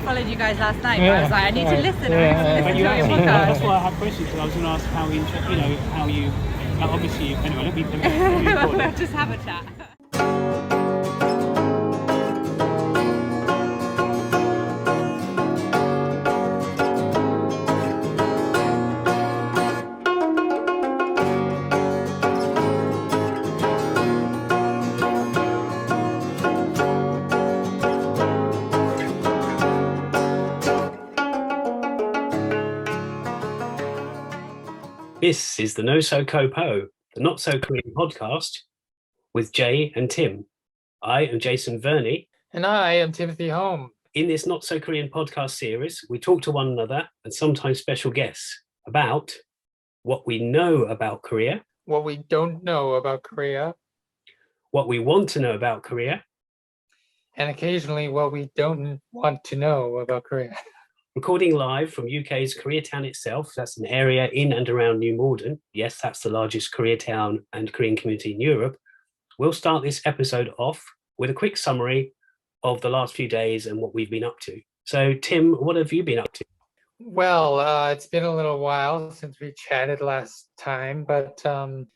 actually followed you guys last night, but I was like, I need to listen. I need to listen to your podcast. That's why I had questions, because I was going to ask how you, obviously, anyway, let me We'll just have a chat. This is the No So Kopo, the Not So Korean podcast with Jay and Tim. I am Jason Verney. And I am Timothy Home. In this Not So Korean podcast series, we talk to one another and sometimes special guests about what we know about Korea, what we don't know about Korea, what we want to know about Korea, and occasionally what we don't want to know about Korea. Recording live from UK's Koreatown itself. That's an area in and around New Malden. Yes, that's the largest Koreatown and Korean community in Europe. We'll start this episode off with a quick summary of the last few days and what we've been up to. So, Tim, what have you been up to? Well, it's been a little while since we chatted last time, but I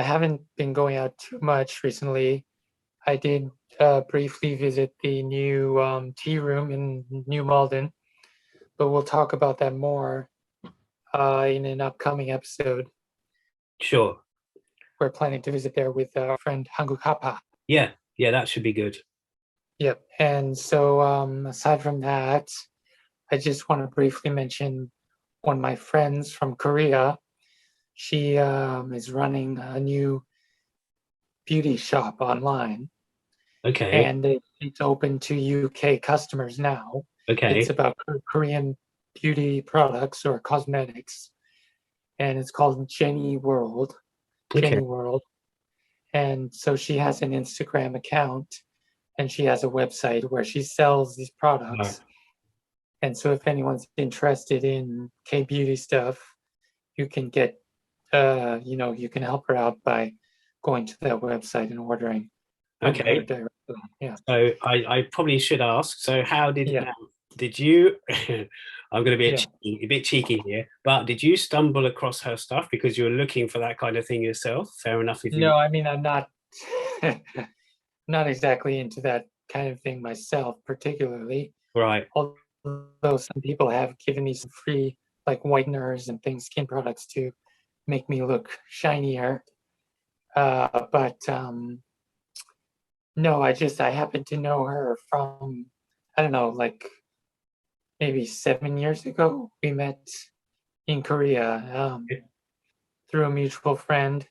haven't been going out too much recently. I did briefly visit the new tea room in New Malden, but we'll talk about that more in an upcoming episode. Sure. We're planning to visit there with our friend Hanguk Hapa. Yeah, that should be good. Yep. And so aside from that, I just want to briefly mention one of my friends from Korea. She is running a new beauty shop online. Okay. And it's open to UK customers now. Okay. It's about Korean beauty products or cosmetics, and it's called Jenny World. Okay. Jenny World. And so she has an Instagram account, and she has a website where she sells these products. Right. And so if anyone's interested in K-beauty stuff, you can get, you can help her out by going to that website and ordering. Okay. Yeah. So I probably should ask. So how did you? I'm going to be a bit cheeky here, but did you stumble across her stuff because you were looking for that kind of thing yourself? Fair enough. If you... No, I'm not not exactly into that kind of thing myself, particularly. Right. Although some people have given me some free like whiteners and things, skin products to make me look shinier. But no, I happen to know her from, I don't know, like maybe 7 years ago. We met in Korea through a mutual friend.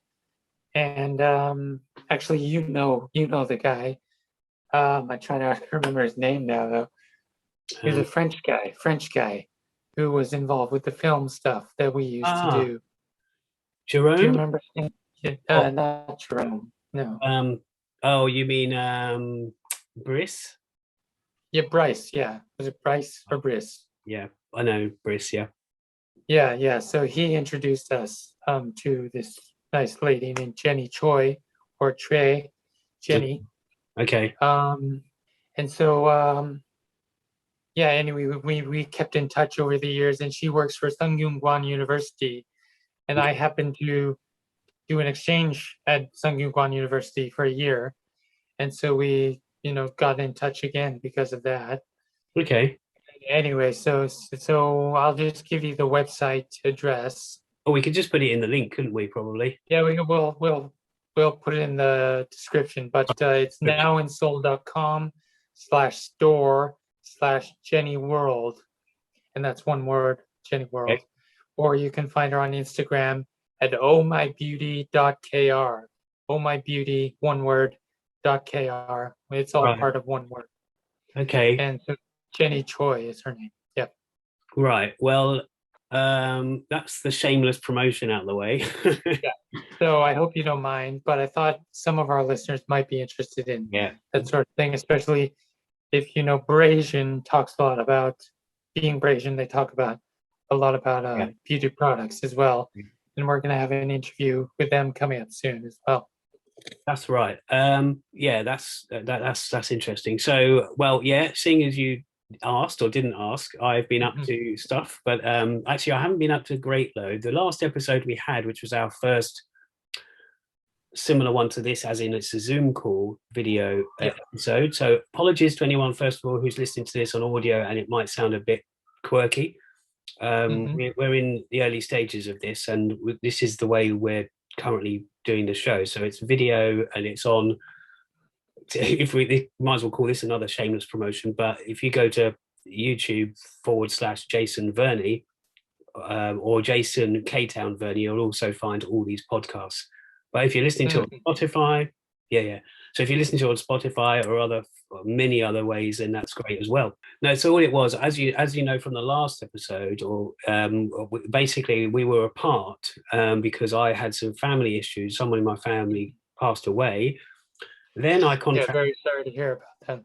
And actually, you know the guy. I try to remember his name now, though. He's a French guy who was involved with the film stuff that we used to do. Jerome? Do you remember him? Not Jerome, no. Oh, you mean Brice? Yeah, Bryce, yeah. Was it Bryce or Brice? Yeah, I know Brice, yeah. Yeah. So he introduced us to this nice lady named Jenny CHOI, or Trey, Jenny. Okay. And so anyway, we kept in touch over the years, and she works for Sungkyunkwan University, and I happened to do an exchange at Sungkyunkwan University for a year, and so we got in touch again because of that. Okay. Anyway, so I'll just give you the website address. Oh, we could just put it in the link, couldn't we? Probably. Yeah, we'll put it in the description, but it's nowinseoul.com/store/Jenny World, and that's one word, Jenny World. Okay. Or you can find her on Instagram at ohmybeauty.kr. ohmybeauty, one word, .kr. It's all part of one word. Okay. And so Jenny CHOI is her name. Yep. Right. Well, that's the shameless promotion out of the way. Yeah. So I hope you don't mind, but I thought some of our listeners might be interested in that sort of thing, especially if BRASIAN talks a lot about being BRASIAN. They talk a lot about beauty products as well, and we're going to have an interview with them coming up soon as well. That's right. That's interesting. So, seeing as you asked or didn't ask, I've been up to stuff, but actually I haven't been up to a great load. The last episode we had, which was our first similar one to this, as in it's a Zoom call video episode. So apologies to anyone, first of all, who's listening to this on audio and it might sound a bit quirky. We're in the early stages of this, and this is the way we're currently doing the show. So it's video and it's on, if we might as well call this another shameless promotion, but if you go to YouTube/Jason Verney or Jason K-Town Verney, you'll also find all these podcasts. But if you're listening to it on Spotify, so if you're listening to it on Spotify or many other ways, then that's great as well. No, so all it was, as you know from the last episode, or basically we were apart because I had some family issues. Someone in my family passed away. Then I contracted. Yeah, very sorry to hear about that.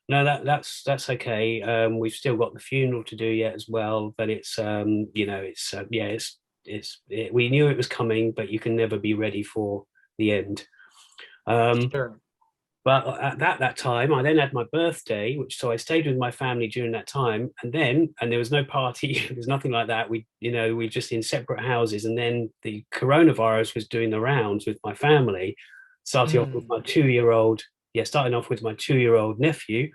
No, that's okay. We've still got the funeral to do yet as well, but it's we knew it was coming, but you can never be ready for the end. Sure. But at that time, I then had my birthday, so I stayed with my family during that time, and there was no party, there's nothing like that. We just in separate houses, and then the coronavirus was doing the rounds with my family, starting off with my 2-year-old nephew,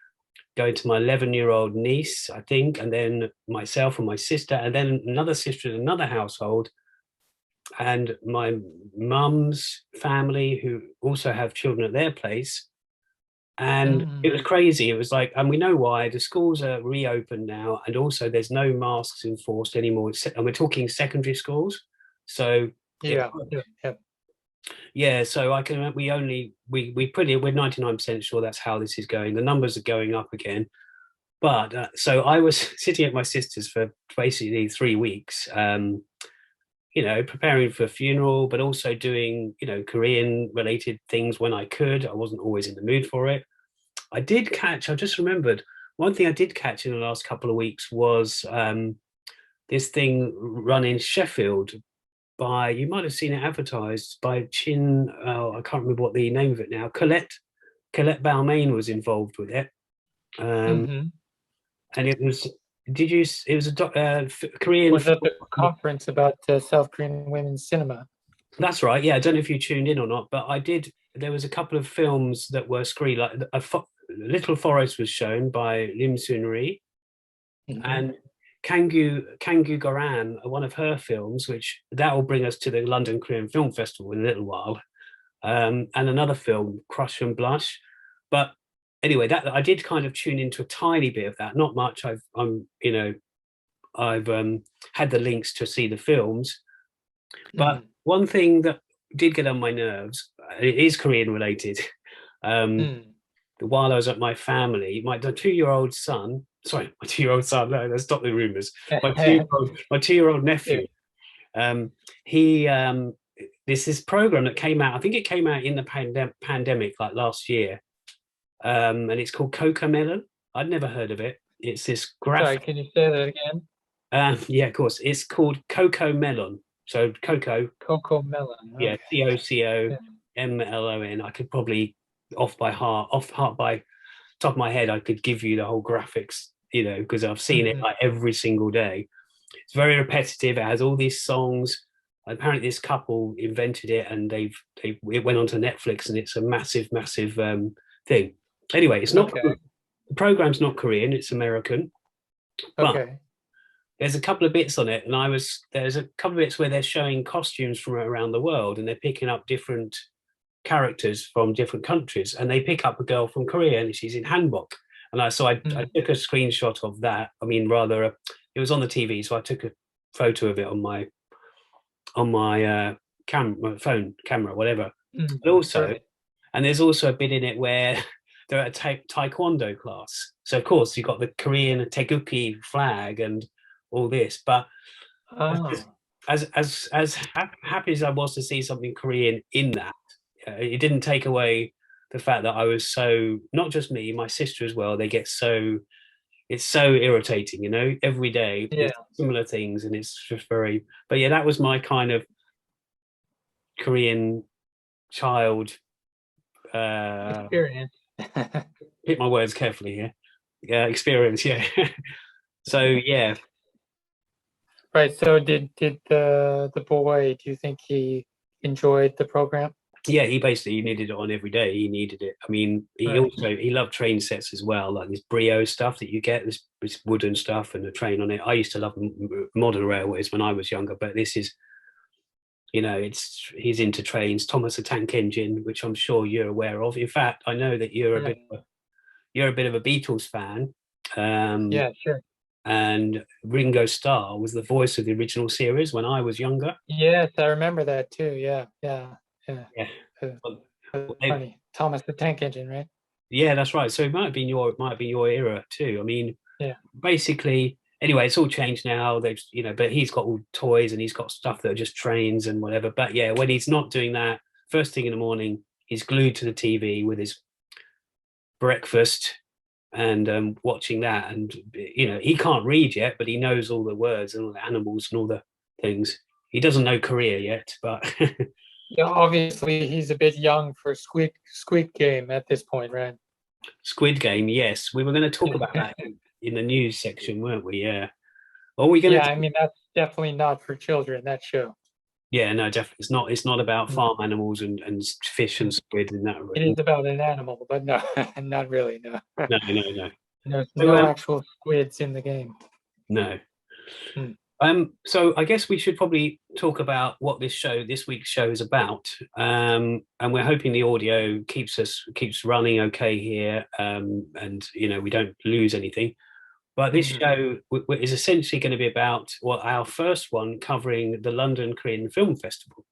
going to my 11-year-old niece, I think, and then myself and my sister, and then another sister in another household, and my mum's family, who also have children at their place. And it was crazy. It was like, and we know why. The schools are reopened now, and also there's no masks enforced anymore. And we're talking secondary schools. So yeah. So we're 99% sure that's how this is going. The numbers are going up again. But so I was sitting at my sister's for basically 3 weeks, preparing for a funeral, but also doing, Korean related things when I could. I wasn't always in the mood for it. I just remembered, one thing I did catch in the last couple of weeks was this thing run in Sheffield by, you might have seen it advertised by I can't remember what the name of it now. Colette Balmain was involved with it. And it was, it was a Korean... Was that the conference about South Korean women's cinema? That's right, yeah. I don't know if you tuned in or not, but there was a couple of films that were screened, like Little Forest was shown by Lim Soon-ri, and Kanggu Goram, one of her films, which that will bring us to the London Korean Film Festival in a little while, and another film, Crush and Blush. But anyway, that I did kind of tune into a tiny bit of that, not much. I've had the links to see the films, but one thing that did get on my nerves, it is Korean related. While I was at my family, my 2-year-old son, no, let's stop the rumors. My 2-year-old nephew, this program that came out, I think it came out in the pandemic, like last year. And it's called CoComelon. I'd never heard of it. It's this graphic. Sorry, can you say that again? Yeah, of course. It's called CoComelon. So Cocomelon. Okay. Yeah, CoCoMLON. I could probably off by top of my head, I could give you the whole graphics, because I've seen it like every single day. It's very repetitive. It has all these songs. Apparently, this couple invented it, and it went onto Netflix, and it's a massive thing. Anyway, it's not the program's not Korean; it's American. But there's a couple of bits on it, and there's a couple of bits where they're showing costumes from around the world, and they're picking up different characters from different countries, and they pick up a girl from Korea, and she's in hanbok. And I took a screenshot of that. I mean, it was on the TV, so I took a photo of it on my phone camera, whatever. But also, and there's also a bit in it where they're at a taekwondo class. So of course you've got the Korean taeguki flag and all this. But as happy as I was to see something Korean in that, it didn't take away the fact that I was so, not just me, my sister as well. It's so irritating, every day, similar things, and it's just very. But yeah, that was my kind of Korean child experience. Pick my words carefully here. experience. Yeah. So yeah, Right. So did the boy? Do you think he enjoyed the program? yeah, he basically needed it on every day. He needed it. I mean, Right. he loved train sets as well, like this Brio stuff that you get, this wooden stuff and a train on it. I used to love modern railways when I was younger, but this is, he's into trains. Thomas the Tank Engine, which I'm sure you're aware of. In fact, I know that you're a bit of a Beatles fan. Yeah. Sure. And Ringo Starr was the voice of the original series when I was younger. Yes, I remember that too. Yeah. Yeah. Yeah. Yeah. Uh, Well, Funny. Thomas the Tank Engine, right? yeah, that's right. So it might have been your era too. I mean, Yeah. basically, anyway, it's all changed now. But he's got all toys and he's got stuff that are just trains and whatever. But yeah, when he's not doing that, first thing in the morning, he's glued to the TV with his breakfast and watching that. And he can't read yet, but he knows all the words and all the animals and all the things. He doesn't know Korea yet, but Yeah. Obviously, he's a bit young for Squid Game at this point, right? Squid Game, yes. We were going to talk about that in the news section, weren't we? Yeah. Are we going Yeah. to? I mean, that's definitely not for children. That show. Yeah, no, definitely. It's not about Mm. farm animals and fish and squid and that. It is about an animal, but no, not really. No. No. There's So, no actual squids in the game. no. Hmm. So I guess we should probably talk about what this week's show is about. And we're hoping the audio keeps running okay here, and we don't lose anything. But this show is essentially going to be about our first one covering the London Korean Film Festival,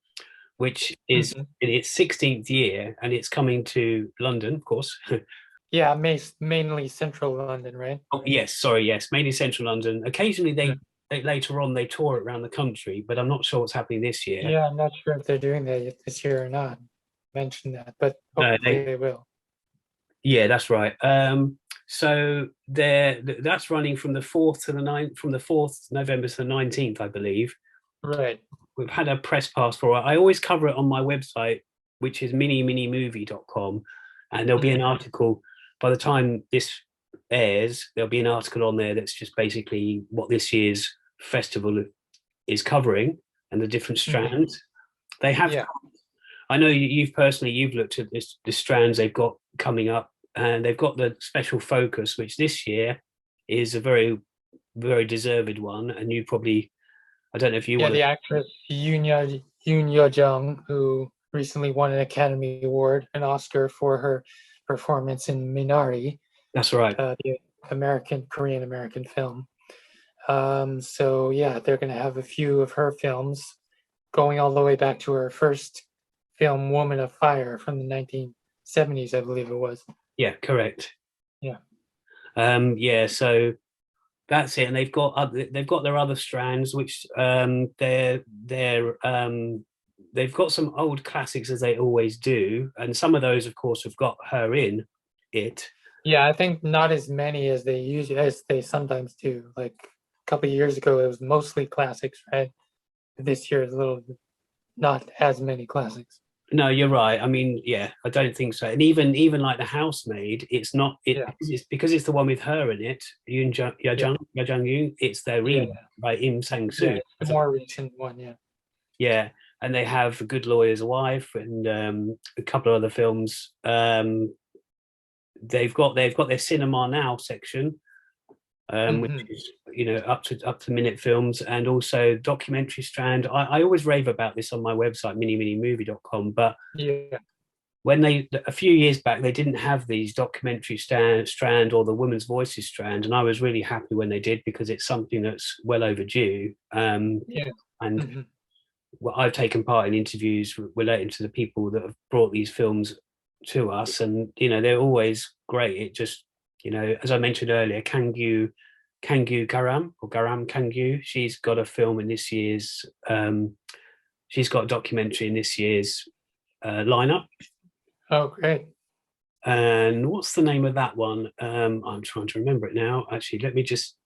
which is in its 16th year, and it's coming to London, of course. Yeah, mainly central London, right? Oh, yes, mainly central London. Occasionally, they later on they tour it around the country, but I'm not sure what's happening this year. Yeah, I'm not sure if they're doing that yet this year or not. Mention that, but hopefully they will. Yeah, that's right. So that's running from the 4th to the 9th, from the 4th November to the 19th, I believe. Right. We've had a press pass for it. I always cover it on my website, which is minimovie.com, and there'll be an article by the time this airs. There'll be an article on there that's just basically what this year's festival is covering and the different strands. They have. Yeah. I know you've looked at the strands they've got coming up, and they've got the special focus, which this year is a very, very deserved one. And you probably, I don't know if you want. The actress KIMJANG, who recently won an Academy Award, an Oscar for her performance in Minari. That's right. The Korean American film. So yeah, they're going to have a few of her films, going all the way back to her first film, Woman of Fire, from the 1970s, I believe it was. Yeah, correct. Yeah. So that's it, and they've got their other strands, which they've got some old classics, as they always do, and some of those, of course, have got her in it. Yeah, I think not as many as they sometimes do. Like a couple of years ago, it was mostly classics, right? This year is not as many classics. No, you're right. I mean, yeah, I don't think so. And even like The Housemaid, it's not. It's because it's the one with her in it, Yoon. It's their remake by Im Sang-soo. Yeah, it's the more recent one, yeah. Yeah, and they have A Good Lawyer's Wife and a couple of other films. They've got their Cinema Now section, which is up to minute films, and also documentary strand. I always rave about this on my website minimovie.com, but when a few years back they didn't have these documentary strand or the women's voices strand, and I was really happy when they did, because it's something that's well overdue. Well, I've taken part in interviews relating to the people that have brought these films to us, and they're always great. It just, as I mentioned earlier, Kangyu Garam Kangyu, she's got a film in this year's she's got a documentary in this year's lineup. Oh, great. And what's the name of that one? I'm trying to remember it now. Actually, let me just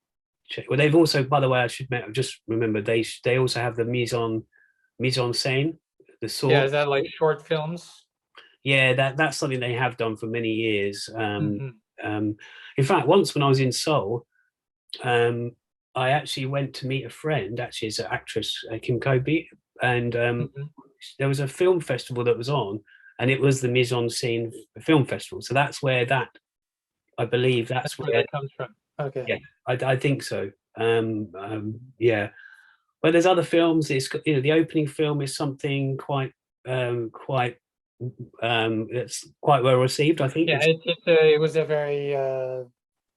check. Well, they've also, by the way, I should just remember, they also have the mise en scène, the sword. Yeah, is that like short films? Yeah, that's something they have done for many years. In fact, once when I was in Seoul, I actually went to meet a friend. Actually, it's an actress, Kim Kobe, and there was a film festival that was on, and it was the Mise en Scene Film Festival. So that's where that, I believe, that's where that comes from. Okay. Yeah, I think so. Yeah, but there's other films. It's, you know, the opening film is something quite it's quite well received, I think. Yeah, it was a very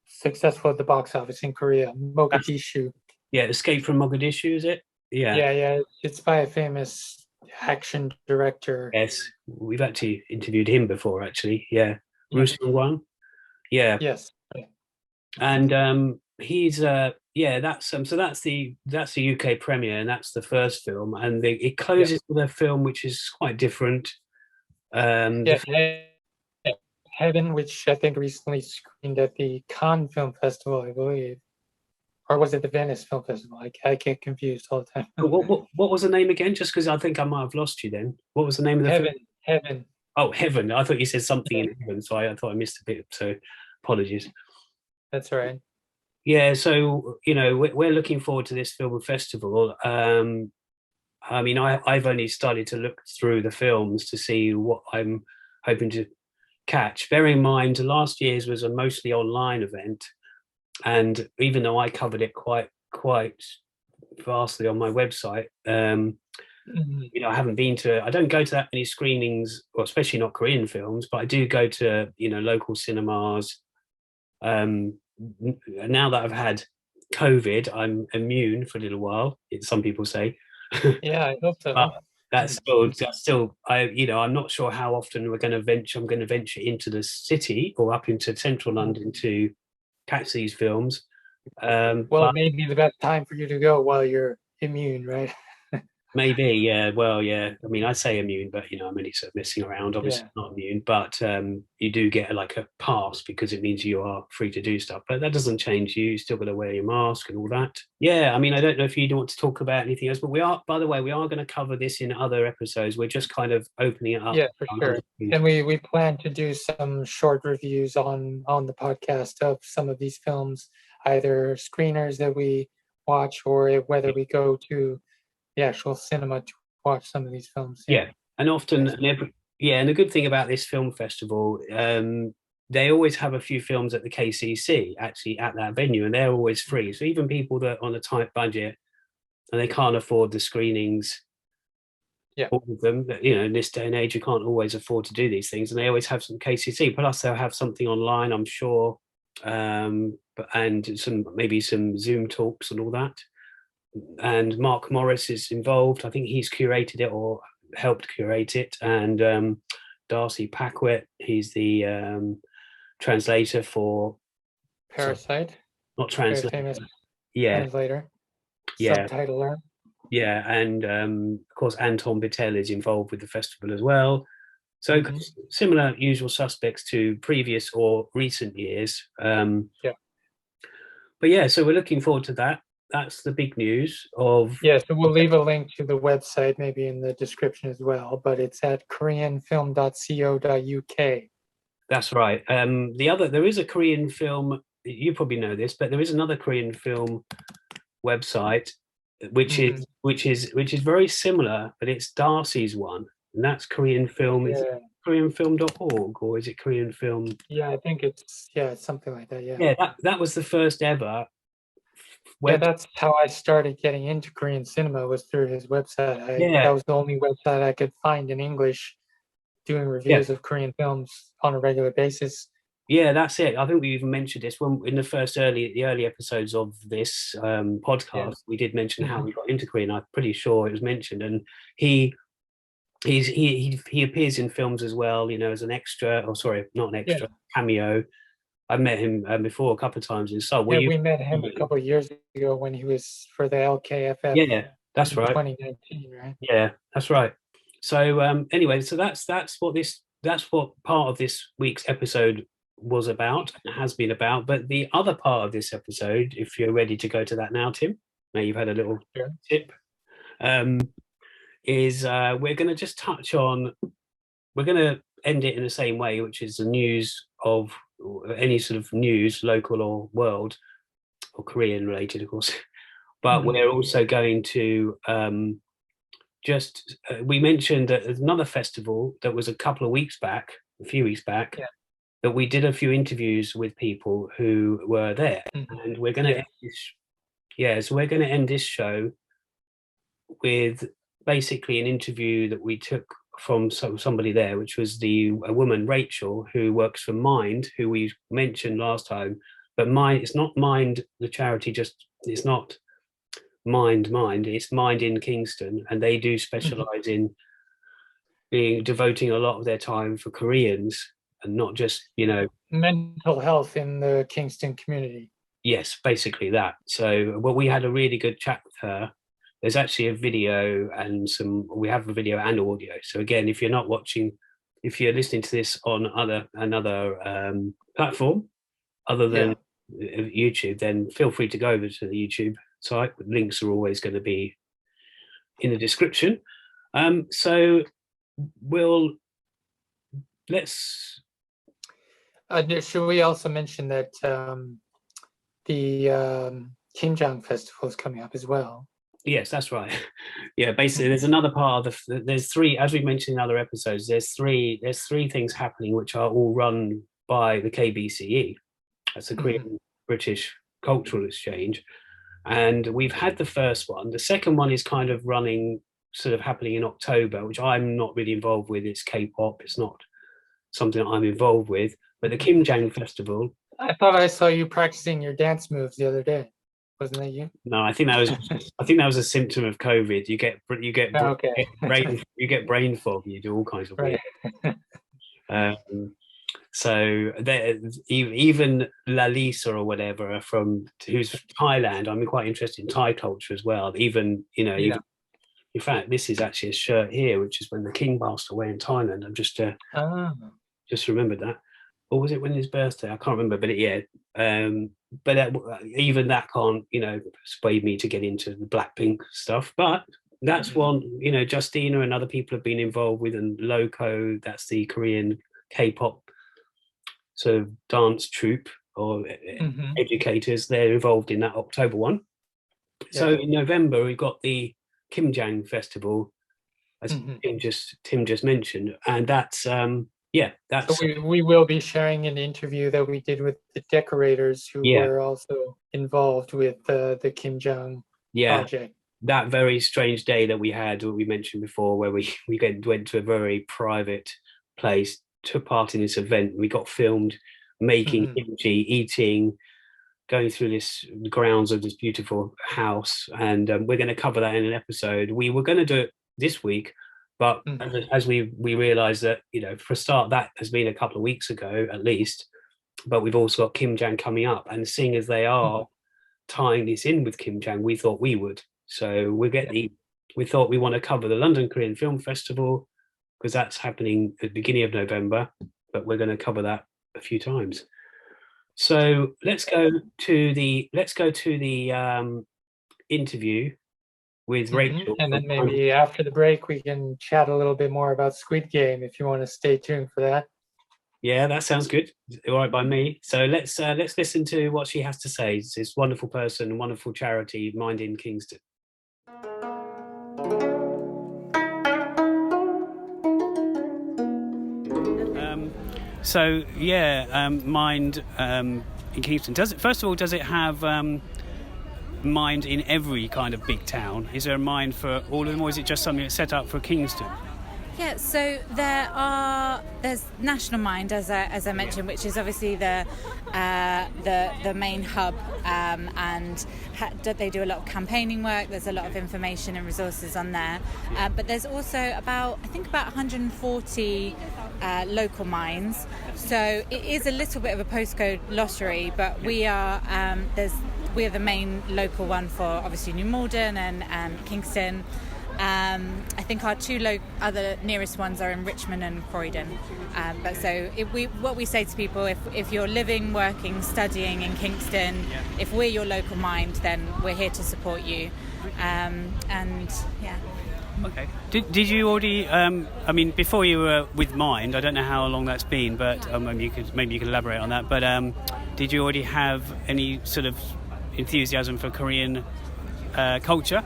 successful at the box office in Korea. Mogadishu. Yeah, Escape from Mogadishu, is it? Yeah. Yeah. It's by a famous action director. Yes, we've actually interviewed him before, actually. Yeah, Ruslan one. Yeah. Yes. And he's yeah, that's so that's the UK premiere, and that's the first film, and it closes with a film which is quite different. Heaven, which I think recently screened at the Cannes Film Festival, I believe, or was it the Venice Film Festival? I get confused all the time. What was the name again? Just because I think I might have lost you then. What was the name of the film? Heaven. Oh, Heaven. I thought you said something in Heaven, so I thought I missed a bit. So apologies. That's right. Yeah, so you know we're looking forward to this film festival. I mean, I've only started to look through the films to see what I'm hoping to catch. Bearing in mind, last year's was a mostly online event, and even though I covered it quite vastly on my website, you know, I don't go to that many screenings, or especially not Korean films, but I do go to, you know, local cinemas. Now that I've had COVID, I'm immune for a little while, some people say. Yeah, I hope so. But that's still, I'm not sure how often I'm going to venture into the city or up into central London to catch these films. Well, it may be the best time for you to go while you're immune, right? Maybe, yeah. Well, yeah. I mean, I say immune, but you know, I'm only sort of messing around. Obviously, not immune, but you do get like a pass because it means you are free to do stuff. But that doesn't change you. You still got to wear your mask and all that. Yeah. I mean, I don't know if you want to talk about anything else, but by the way, we are going to cover this in other episodes. We're just kind of opening it up. Yeah, for sure. And we plan to do some short reviews on the podcast of some of these films, either screeners that we watch or whether we go to the actual cinema to watch some of these films. Yeah, and often, and the good thing about this film festival, they always have a few films at the KCC actually at that venue, and they're always free. So even people that are on a tight budget and they can't afford the screenings, all of them, you know, in this day and age, you can't always afford to do these things, and they always have some KCC. Plus, they'll have something online, I'm sure, and maybe some Zoom talks and all that. And Mark Morris is involved. I think he's curated it or helped curate it. And Darcy Paquette, he's the translator for Parasite. Not translator. Very famous translator. Yeah. Subtitler. Yeah, and of course Anton Vittel is involved with the festival as well. So similar usual suspects to previous or recent years. But yeah, so we're looking forward to that. That's the big news of... Yeah, so we'll leave a link to the website maybe in the description as well, but it's at koreanfilm.co.uk. That's right. There is a Korean film, you probably know this, but there is another Korean film website which is very similar, but it's Darcy's one, and that's Korean Film. Is it koreanfilm.org, or is it Korean Film? Yeah, I think it's something like that. Yeah, that was the first ever. Yeah, that's how I started getting into Korean cinema, was through his website. That was the only website I could find in English doing reviews of Korean films on a regular basis. Yeah, that's it. I think we even mentioned this when in the early episodes of this podcast. We did mention how we got into Korean. I'm pretty sure it was mentioned, and he appears in films as well. You know, as an extra, or sorry, not an extra, cameo. I've met him before a couple of times in Seoul. We met him a couple of years ago when he was for the LKFF. Yeah, that's right. 2019, right? Yeah, that's right. So anyway, so that's what part of this week's episode was about and has been about. But the other part of this episode, if you're ready to go to that now, Tim, now you've had a little tip, is we're going to just touch on. We're going to end it in the same way, which is the news of any sort of news, local or world, or Korean related, of course. But we're also going to we mentioned that there's another festival that was a few weeks back, that we did a few interviews with people who were there, and we're going to end this. So we're going to end this show with basically an interview that we took from somebody there, which was a woman, Rachel, who works for Mind, who we mentioned last time. But Mind, it's not Mind, the charity, it's not Mind, it's Mind in Kingston, and they do specialize in devoting a lot of their time for Koreans, and not just, mental health in the Kingston community. Yes, basically that. So, we had a really good chat with her. There's actually a video we have a video and audio. So again, if you're listening to this on another platform other than YouTube, then feel free to go over to the YouTube site. Links are always going to be in the description. So let's. Should we also mention that the KIMJANG festival is coming up as well? Yes, that's right. Yeah, basically, there's another part of there's three, as we mentioned in other episodes. There's three things happening which are all run by the KBCE. That's the Korean British Cultural Exchange, and we've had the first one. The second one is kind of happening in October, which I'm not really involved with. It's K-pop. It's not something that I'm involved with. But the KIMJANG festival. I thought I saw you practicing your dance moves the other day. Wasn't that you? No, I think that was a symptom of COVID. You get brain fog. You do all kinds of weird. So even Lalisa or whatever who's Thailand. I'm quite interested in Thai culture as well. In fact, this is actually a shirt here, which is when the king passed away in Thailand. I'm just remembered that. Or was it when his birthday? I can't remember, but even that can't, sway me to get into the Blackpink stuff. But that's one, Justina and other people have been involved with, and Loco, that's the Korean K-pop sort of dance troupe or educators. They're involved in that October one. Yeah. So in November, we've got the KIMJANG festival, as Tim just mentioned, and that's so we will be sharing an interview that we did with the decorators who were also involved with the KIMJANG project. That very strange day that we had, what we mentioned before, where we went to a very private place, took part in this event. We got filmed making kimchi, eating, going through the grounds of this beautiful house, and we're going to cover that in an episode. We were going to do it this week, but as we realized that, for a start, that has been a couple of weeks ago at least, but we've also got KIMJANG coming up, and seeing as they are tying this in with KIMJANG, we thought we would. So we thought we want to cover the London Korean Film Festival, because that's happening at the beginning of November, but we're going to cover that a few times. So let's go to the interview with Rachel. And then maybe after the break, we can chat a little bit more about Squid Game if you want to stay tuned for that. Yeah, that sounds good. All right by me. So let's listen to what she has to say. It's this wonderful person, wonderful charity, Mind in Kingston. Mind in Kingston. Does it have Mind in every kind of big town? Is there a Mind for all of them, or is it just something that's set up for Kingston? Yeah, so there's National Mind, as I mentioned, which is obviously the main hub, and they do a lot of campaigning work. There's a lot of information and resources on there, but there's also about 140 local minds. So it is a little bit of a postcode lottery, but we are the main local one for obviously New Malden and Kingston. I think our two other nearest ones are in Richmond and Croydon. But so what we say to people, if you're living, working, studying in Kingston, if we're your local Mind, then we're here to support you. Okay. Did you already? I mean, before you were with Mind, I don't know how long that's been, but maybe you could elaborate on that. But did you already have any sort of enthusiasm for Korean culture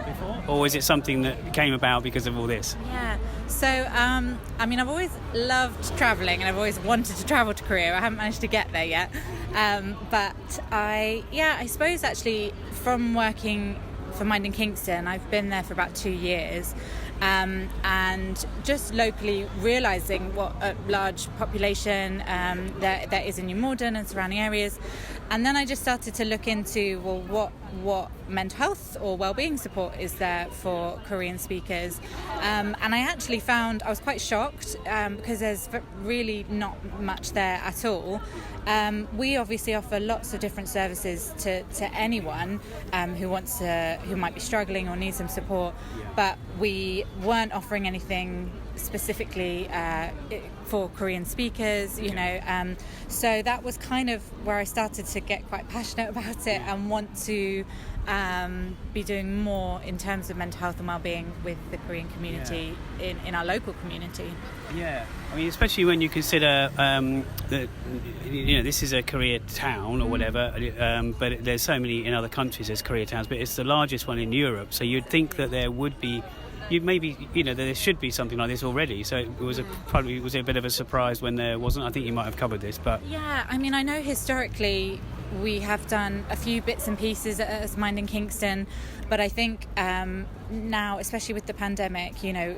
before, or is it something that came about because of all this? Yeah. So, I mean, I've always loved travelling, and I've always wanted to travel to Korea. I haven't managed to get there yet, but I suppose actually from working for Mind in Kingston, I've been there for about 2 years, and just locally realising what a large population there is in New Malden and surrounding areas. And then I just started to look into, well, what mental health or wellbeing support is there for Korean speakers. And I actually found, I was quite shocked because there's really not much there at all. We obviously offer lots of different services to anyone who might be struggling or needs some support, but we weren't offering anything specifically for Korean speakers, you know. So that was kind of where I started to get quite passionate about it and want to be doing more in terms of mental health and well-being with the Korean community in our local community. Yeah, I mean, especially when you consider that, you know, this is a Korea town or whatever, but there's so many in other countries there's Korea towns, but it's the largest one in Europe, so you'd think that there would be, there should be something like this already. So it was probably a bit of a surprise when there wasn't. I think you might have covered this, but yeah, I mean, I know historically we have done a few bits and pieces as Mind in Kingston, but I think now, especially with the pandemic, you know,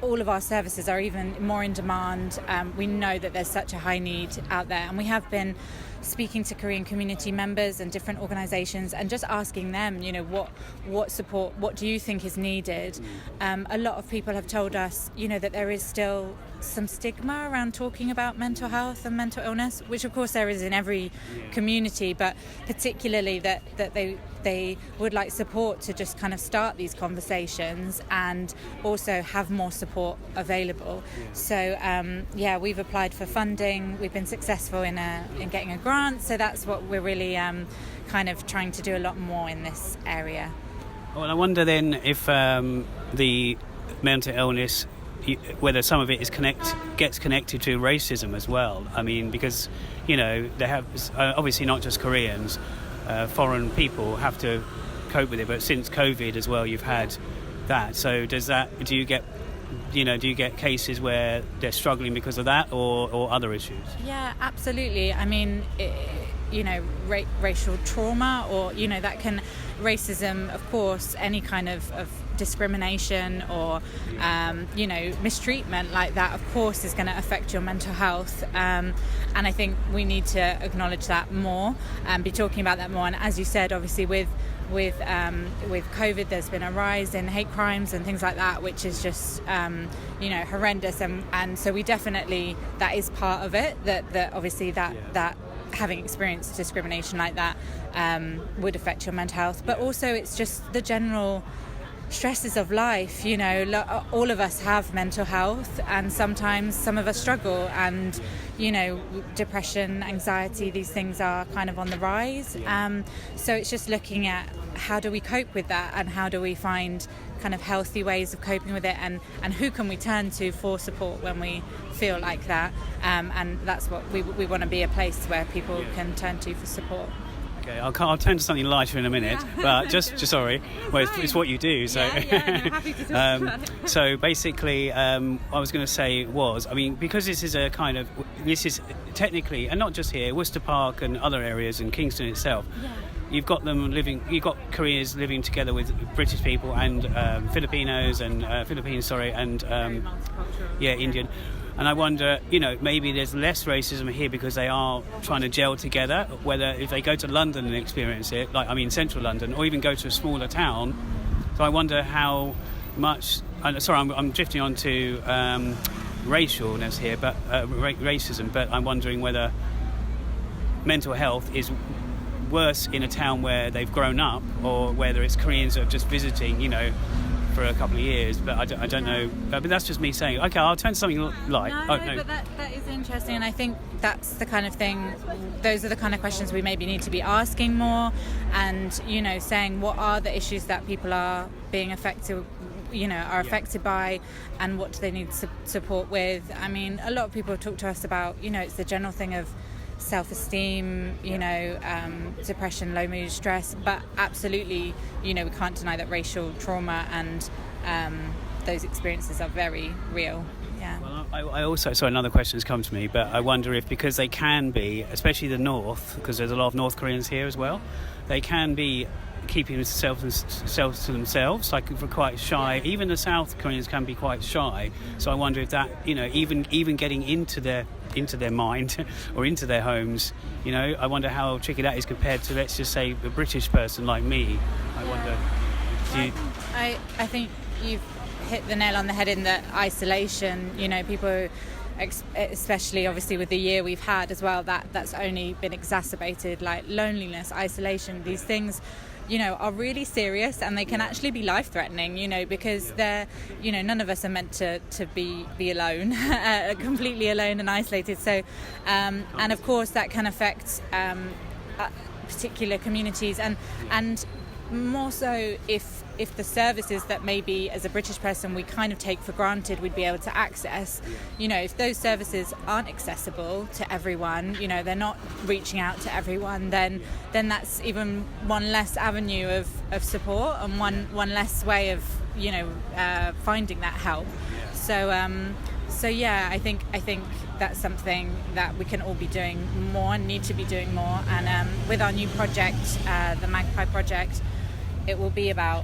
all of our services are even more in demand. We know that there's such a high need out there, and we have been speaking to Korean community members and different organisations and just asking them, you know, what support, what do you think is needed? A lot of people have told us, you know, that there is still some stigma around talking about mental health and mental illness, which of course there is in every community, but particularly that they would like support to just kind of start these conversations and also have more support available. So we've applied for funding. We've been successful in getting a grant, so that's what we're really kind of trying to do a lot more in this area. Well, I wonder then if the mental illness, whether some of it gets connected to racism as well. I mean, because, you know, they have obviously not just Koreans, foreign people have to cope with it, but since COVID as well, you've had that. So do you get cases where they're struggling because of that or other issues? Yeah, absolutely. I mean, racial trauma, or, you know, racism, of course, any kind of discrimination or mistreatment like that, of course, is going to affect your mental health, and I think we need to acknowledge that more and be talking about that more. And as you said, obviously with COVID, there's been a rise in hate crimes and things like that, which is just horrendous, and so we definitely, that is part of it, that obviously that having experienced discrimination like that would affect your mental health. But also it's just the general stresses of life, you know. All of us have mental health, and sometimes some of us struggle, and, you know, depression, anxiety, these things are kind of on the rise. So it's just looking at how do we cope with that, and how do we find kind of healthy ways of coping with it, and who can we turn to for support when we feel like that, and that's what we want to be, a place where people can turn to for support. Okay, I'll turn to something lighter in a minute, but just sorry. Well, it's what you do. So, happy to talk about it. So basically, what I was going to say was, I mean, because this is technically, and not just here, Worcester Park and other areas in Kingston itself. Yeah. You've got Koreans living together with British people and Filipinos and Indian. And I wonder, you know, maybe there's less racism here because they are trying to gel together, whether if they go to London and experience it, central London, or even go to a smaller town. So I wonder how much, I'm drifting on to racialness here, but racism, but I'm wondering whether mental health is worse in a town where they've grown up, or whether it's Koreans that are just visiting, you know, for a couple of years, but I don't know. But that's just me saying, okay, I'll turn to something light. No, but that is interesting, and I think that's the kind of thing. Those are the kind of questions we maybe need to be asking more, and saying what are the issues that people are being affected. Affected by, and what do they need support with. I mean, a lot of people talk to us about, it's the general thing of self-esteem, depression, low mood, stress, but absolutely, we can't deny that racial trauma and those experiences are very real. Yeah. Well, I also, so another question has come to me, but I wonder if, because they can be, especially the North, because there's a lot of North Koreans here as well, they can be keeping themselves to themselves, like we're quite shy. Even the South Koreans can be quite shy. So I wonder if that, even getting into their mind or into their homes, I wonder how tricky that is compared to, let's just say, a British person like me. I wonder. I think you've hit the nail on the head in that isolation. People, especially obviously with the year we've had as well, that's only been exacerbated. Like loneliness, isolation, these things are really serious, and they can actually be life-threatening, because they're, none of us are meant to be alone, completely alone and isolated. So, and of course that can affect particular communities, and more so if the services that maybe as a British person we kind of take for granted we'd be able to access, if those services aren't accessible to everyone, they're not reaching out to everyone, then that's even one less avenue of support and one less way of finding that help. So yeah, I think that's something that we can all be doing more and need to be doing more. And with our new project, the Magpie project, it will be about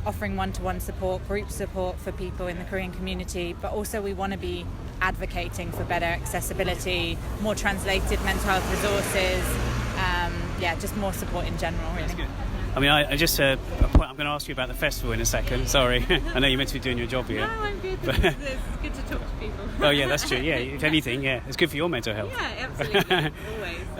offering one-to-one support, group support for people in the Korean community, but also we want to be advocating for better accessibility, more translated mental health resources, just more support in general, really. That's good. I mean, I just a point. I'm going to ask you about the festival in a second. Sorry, I know you're meant to be doing your job here. No, I'm good. It's good to talk to people. Oh yeah, that's true. Yeah, if anything, it's good for your mental health. Yeah, absolutely,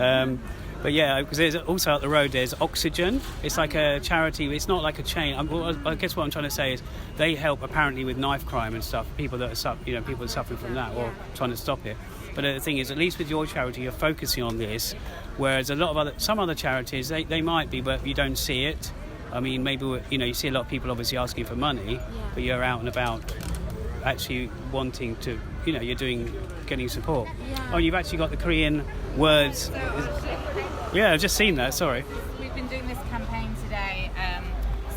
always. But yeah, because there's also up the road there's Oxygen. It's like a charity. It's not like a chain. I guess what I'm trying to say is they help apparently with knife crime and stuff. People that are people are suffering from that or trying to stop it. But the thing is, at least with your charity, you're focusing on this, whereas some other charities they might be, but you don't see it. I mean, maybe you see a lot of people obviously asking for money, but you're out and about actually wanting to. You're getting support. Yeah. Oh, you've actually got the Korean words. Yeah, I've just seen that. Sorry. We've been doing this campaign today.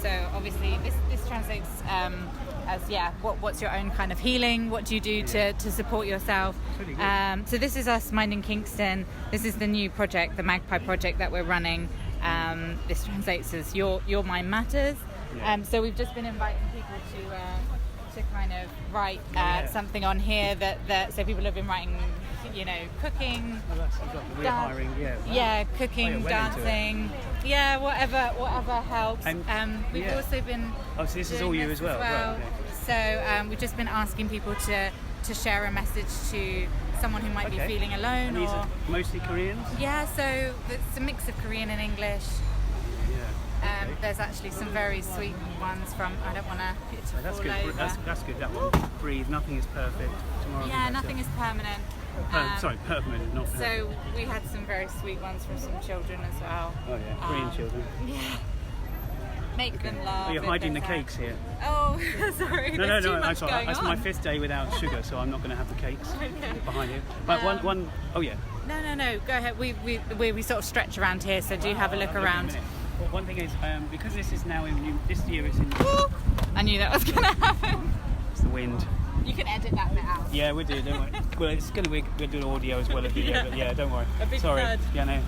So obviously this translates as what's your own kind of healing? What do you do to support yourself? Really good. So this is us minding Kingston. This is the new project, the Magpie project that we're running. This translates as Your Mind Matters. Yeah. So we've just been inviting people to kind of write something on here that so people have been writing, cooking. Oh, that's you've got the hiring. Yeah, cooking, dancing. Yeah, whatever helps. We've also been. Oh, so this is all you as well. Right, okay. So we've just been asking people to share a message to someone who might be feeling alone. And these are mostly Koreans? Yeah, so it's a mix of Korean and English. Yeah. There's actually some very sweet ones from, I don't want to That's fall good. over. That's good. That one. Breathe. Nothing is perfect. Tomorrow. Yeah, nothing is permanent. Permanent, not perfect. So we had some very sweet ones from some children as well. Oh yeah, Korean children. Yeah. Make them laugh. Oh, you're hiding the cakes here. Oh, sorry. No, There's too I'm much sorry. going It's on. my 5th day without sugar, so I'm not going to have the cakes behind you. But one. Oh yeah. No. Go ahead. We sort of stretch around here, so do have a look around. Well, one thing is because this is now this year it's in. I knew that was going to happen. It's the wind. You can edit that bit out. Yeah, we do. Don't worry. Well, it's going to be we're doing audio as well as video, but yeah, don't worry. A big Sorry. thud. Yeah, no.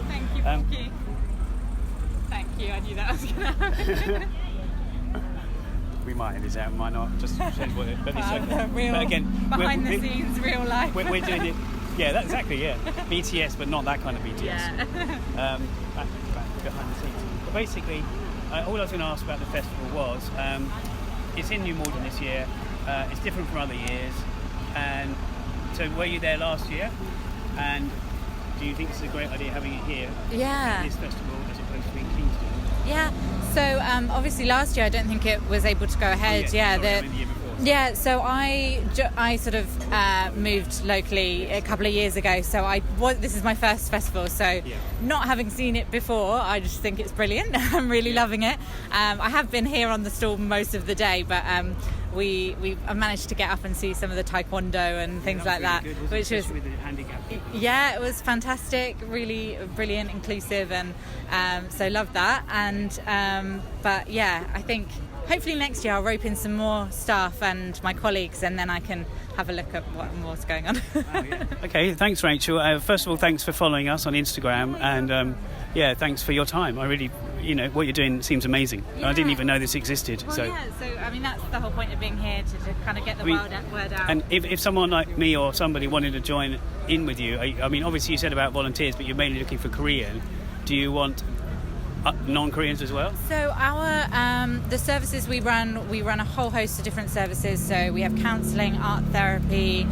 Thank you, Funky. Thank you. I knew that was going to happen. We might edit this out, might not. Just but it's okay. Real, but again, behind the scenes, real life. We're doing it. Yeah, exactly. Yeah, BTS, but not that kind of BTS. Yeah. Back behind the scenes. But basically, all I was going to ask about the festival was, it's in New Malden this year. It's different from other years. And so, were you there last year? And do you think it's a great idea having it here? Yeah. At this festival as opposed to in Kingston? Yeah. So obviously last year I don't think it was able to go ahead. The year before. Yeah, so I sort of moved locally a couple of years ago. So this is my first festival. So not having seen it before, I just think it's brilliant. I'm really loving it. I have been here on the stall most of the day, but we managed to get up and see some of the taekwondo and things like that, good, which was with the handicap people. Yeah, it was fantastic, really brilliant, inclusive, and so loved that. And but yeah, I think hopefully next year I'll rope in some more staff and my colleagues, and then I can have a look at what's going on. Okay, thanks, Rachel. First of all, thanks for following us on Instagram, and thanks for your time. I really, what you're doing seems amazing. I didn't even know this existed. Well, so I mean, that's the whole point of being here, to kind of get the word out. And if someone like me or somebody wanted to join in with you, I mean, obviously you said about volunteers, but you're mainly looking for Korean. Do you want non-Koreans as well? So our the services we run a whole host of different services. So we have counselling, art therapy,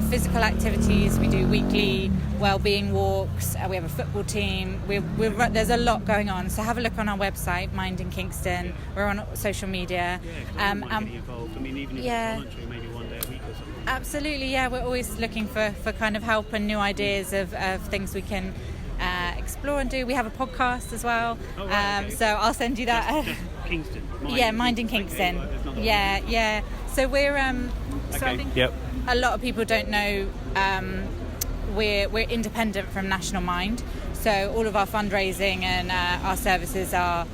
physical activities. We do weekly wellbeing walks. We have a football team. There's a lot going on. So have a look on our website, Mind in Kingston. Yeah. We're on social media. Getting involved. I mean, even if it's voluntary, maybe one day a week or something. Absolutely, yeah. We're always looking for kind of help and new ideas of things we can explore and do. We have a podcast as well. Oh, right, okay. So I'll send you that. Just Kingston. Mind in Kingston. Okay, yeah. So we're so I think a lot of people don't know we're independent from National Mind. So all of our fundraising and our services are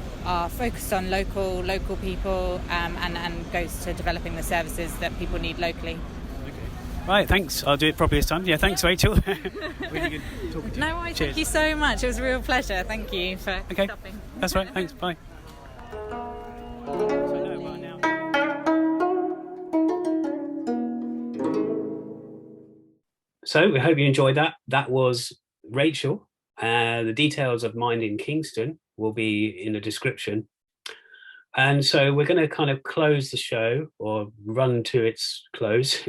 focused on local people and goes to developing the services that people need locally. Right, thanks. I'll do it properly this time. Yeah, thanks, Rachel. Really good talking to you. No, thank you so much. It was a real pleasure. Thank you for stopping. That's right. Thanks. Bye. So we hope you enjoyed that. That was Rachel. The details of Mind in Kingston will be in the description. And so we're going to kind of close the show, or run to its close.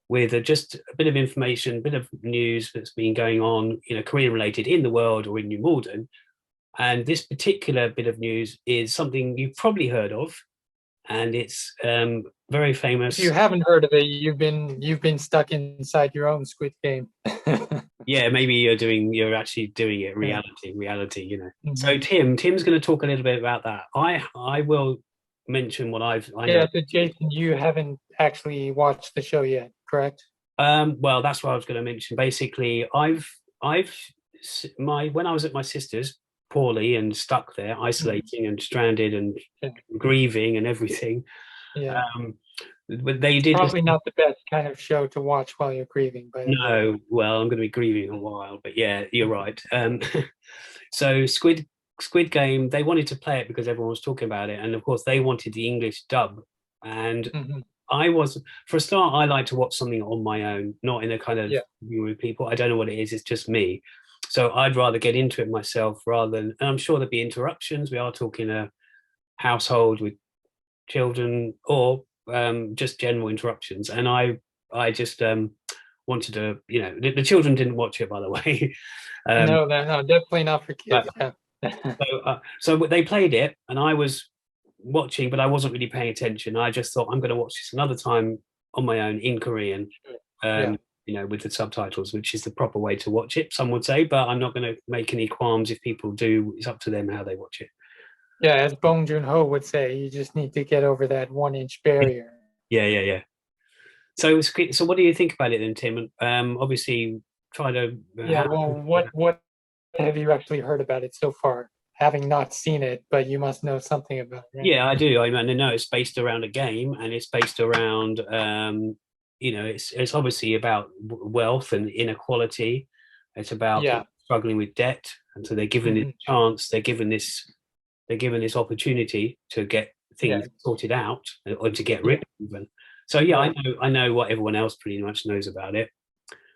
With just a bit of information, a bit of news that's been going on, Korean related in the world or in New Malden. And this particular bit of news is something you've probably heard of, and it's very famous. If you haven't heard of it, you've been stuck inside your own Squid Game. Yeah, maybe you're actually doing it reality. Mm-hmm. So Tim's going to talk a little bit about that. I will mention what I know. So Jason, you haven't actually watched the show yet, correct? Well, that's what I was going to mention. Basically, when I was at my sister's, poorly and stuck there, isolating and stranded and grieving and everything. Yeah. But they did probably not the best kind of show to watch while you're grieving. But no, well, I'm going to be grieving a while. But yeah, you're right. So Squid Game, they wanted to play it because everyone was talking about it, and of course they wanted the English dub. And for a start, I like to watch something on my own, not in a kind of view with people. I don't know what it is, it's just me. So I'd rather get into it myself rather than, and I'm sure there'll be interruptions. We are talking a household with children, or just general interruptions. And I just wanted to, the children didn't watch it, by the way. No, definitely not for kids. So they played it, and I was watching, but I wasn't really paying attention. I just thought, I'm going to watch this another time on my own in Korean, with the subtitles, which is the proper way to watch it, some would say, but I'm not going to make any qualms if people do. It's up to them how they watch it. Yeah, as Bong Joon-ho would say, you just need to get over that 1-inch barrier. Yeah. So what do you think about it then, Tim? Obviously, try to... what have you actually heard about it so far? Having not seen it, but you must know something about it, right? Yeah, I do. I mean, I know it's based around a game, and it's based around, it's obviously about wealth and inequality. It's about struggling with debt, and so they're given this chance. They're given this opportunity to get things sorted out, or to get rid of them. So I know what everyone else pretty much knows about it.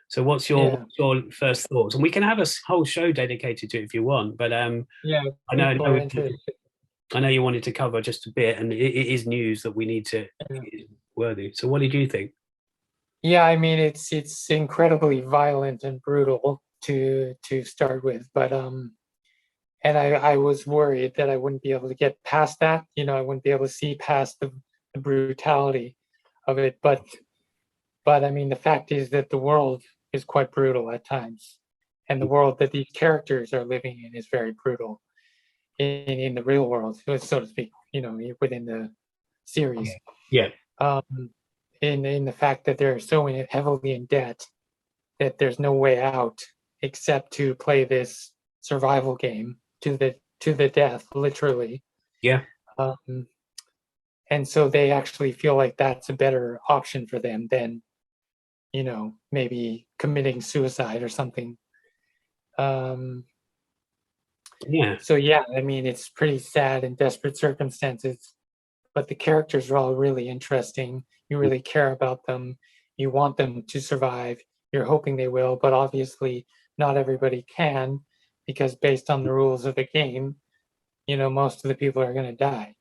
So what's your first thoughts? And we can have a whole show dedicated to it if you want. But I know you wanted to cover just a bit, and it is news that we need to is worthy. So what did you think? Yeah, I mean it's incredibly violent and brutal to start with, but and I was worried that I wouldn't be able to get past that. I wouldn't be able to see past the brutality of it. But I mean, the fact is that the world is quite brutal at times, and the world that these characters are living in is very brutal in the real world, so to speak. Within the series. Yeah. Um, in the fact that they're so heavily in debt that there's no way out except to play this survival game to the death, literally. Yeah. And so they actually feel like that's a better option for them than, maybe committing suicide or something. Yeah. So yeah, I mean, it's pretty sad and desperate circumstances, but the characters are all really interesting. You really care about them. You want them to survive. You're hoping they will, but obviously not everybody can, because based on the rules of the game, most of the people are going to die.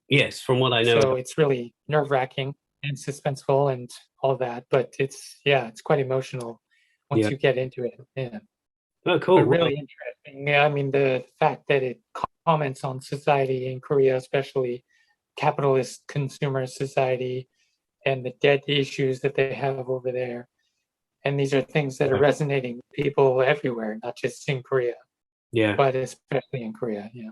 Yes, from what I know. So it's really nerve-wracking and suspenseful and all that, but it's quite emotional once you get into it. Yeah. Oh, cool. But really interesting. Yeah, I mean, the fact that it comments on society in Korea, especially capitalist consumer society, and the debt issues that they have over there. And these are things that are resonating with people everywhere, not just in Korea. Yeah. But especially in Korea. Yeah.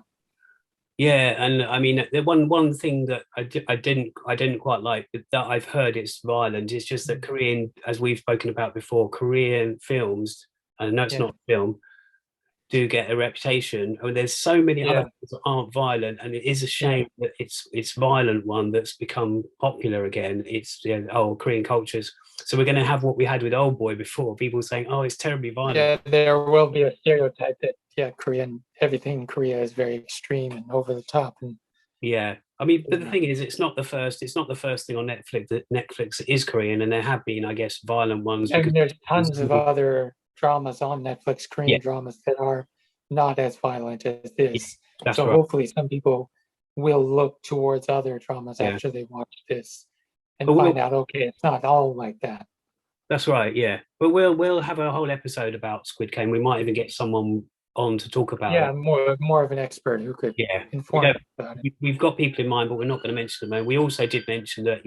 Yeah, and I mean, the one thing that I didn't quite like that I've heard it's violent is just that Korean, as we've spoken about before, Korean films, and I know it's not film, do get a reputation. I mean, there's so many other things that aren't violent, and it is a shame that it's violent one that's become popular again. It's Korean cultures. So we're going to have what we had with Old Boy before, people saying, "Oh, it's terribly violent." Yeah, there will be a stereotype that everything in Korea is very extreme and over the top. And yeah, I mean, but the thing is, it's not the first thing on Netflix that Netflix is Korean, and there have been, I guess, violent ones. I mean, there's tons of other dramas on Netflix, Korean dramas that are not as violent as this. So hopefully some people will look towards other dramas after they watch this and find out, okay, it's not all like that. That's right, yeah. But we'll have a whole episode about Squid Game. We might even get someone on to talk about it. More of an expert who could inform about it. We've got people in mind, but we're not going to mention them. And we also did mention that,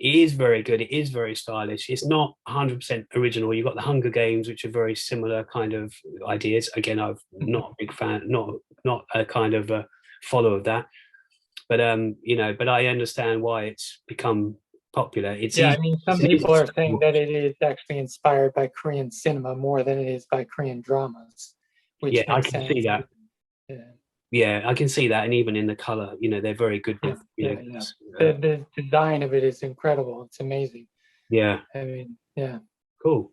it is very good. It is very stylish. It's not 100% original. You've got the Hunger Games, which are very similar kind of ideas. Again, I'm not a big fan, not a kind of a follower of that. But but I understand why it's become popular. I mean, some people are saying that it is actually inspired by Korean cinema more than it is by Korean dramas. Which I can see that. Yeah, I can see that, and even in the color, they're very good with. The design of it is incredible. It's amazing. Yeah. I mean, yeah. Cool.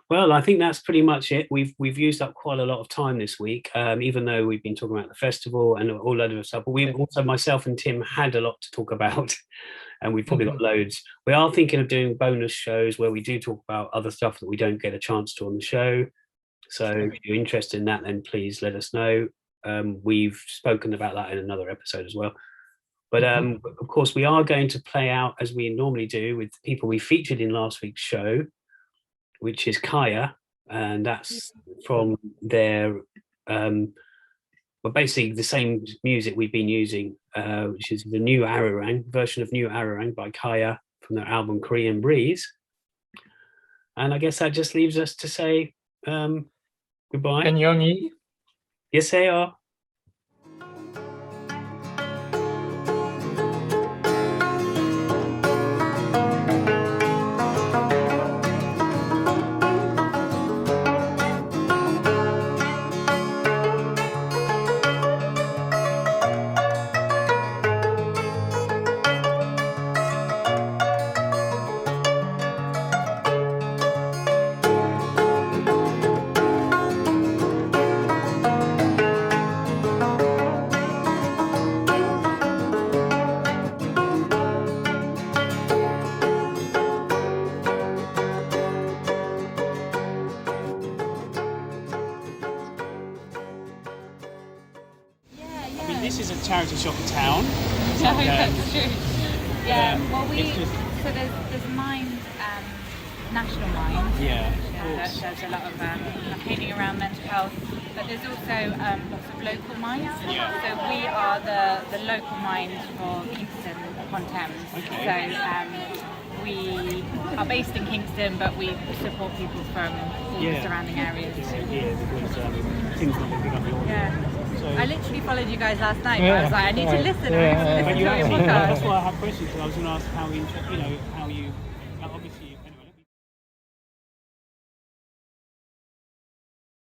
Well, I think that's pretty much it. We've used up quite a lot of time this week, even though we've been talking about the festival and all that other stuff. But we've also, myself and Tim, had a lot to talk about, and we've probably got loads. We are thinking of doing bonus shows where we do talk about other stuff that we don't get a chance to on the show. So if you're interested in that, then please let us know. We've spoken about that in another episode as well. But of course, we are going to play out, as we normally do, with the people we featured in last week's show, which is Kaya, and that's from their, basically the same music we've been using, which is the new version of New Ararang by Kaya from their album Korean Breeze. And I guess that just leaves us to say goodbye. And Yongi. Yes, they are. This is a charity shop in town. No, that's true. Yeah, well, so there's 9 National Mind. Yeah. There's a lot of campaigning around mental health, but there's also lots of local minds. Yeah. So we are the local mind for Kingston upon Thames. Okay. So we are based in Kingston, but we support people from all the surrounding areas. Yeah, because things not pick up your audio. Yeah. So, I literally followed you guys last night, but I was like, I need to listen. I need to but listen you to your actually, podcast. that's why I have questions, because I was going to ask how you